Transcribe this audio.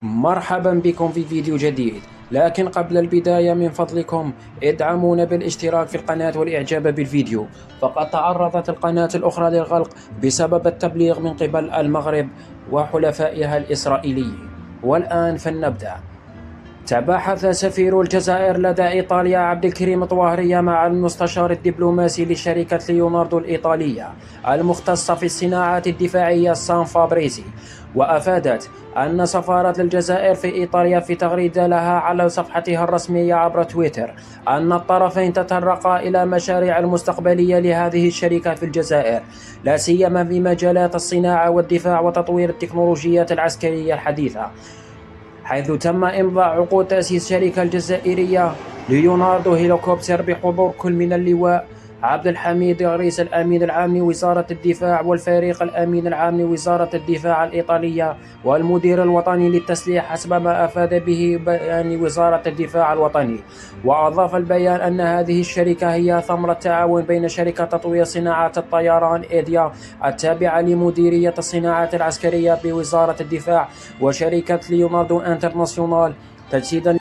مرحبا بكم في فيديو جديد. لكن قبل البداية من فضلكم ادعمونا بالاشتراك في القناة والإعجاب بالفيديو، فقد تعرضت القناة الأخرى للغلق بسبب التبليغ من قبل المغرب وحلفائها الإسرائيليين. والآن فلنبدأ. تباحث سفير الجزائر لدى إيطاليا عبد الكريم طواهرية مع المستشار الدبلوماسي لشركة ليوناردو الإيطالية المختصة في الصناعات الدفاعية سان فابريزي، وأفادت أن سفارة الجزائر في إيطاليا في تغريدة لها على صفحتها الرسمية عبر تويتر أن الطرفين تطرقا إلى مشاريع المستقبلية لهذه الشركة في الجزائر، لا سيما في مجالات الصناعة والدفاع وتطوير التكنولوجيات العسكرية الحديثة، حيث تم إمضاء عقود تأسيس شركة الجزائرية ليوناردو هيليكوبتر بحضور كل من اللواء عبد الحميد رئيس الأمين العام لوزارة الدفاع، والفريق الأمين العام لوزارة الدفاع الإيطالية، والمدير الوطني للتسليح، حسب ما أفاد به بيان وزارة الدفاع الوطني. وأضاف البيان أن هذه الشركة هي ثمرة تعاون بين شركة تطوير صناعات الطيران إيديا التابعة لمديرية الصناعات العسكرية بوزارة الدفاع وشركة ليوناردو انترناسيونال، تجسيدا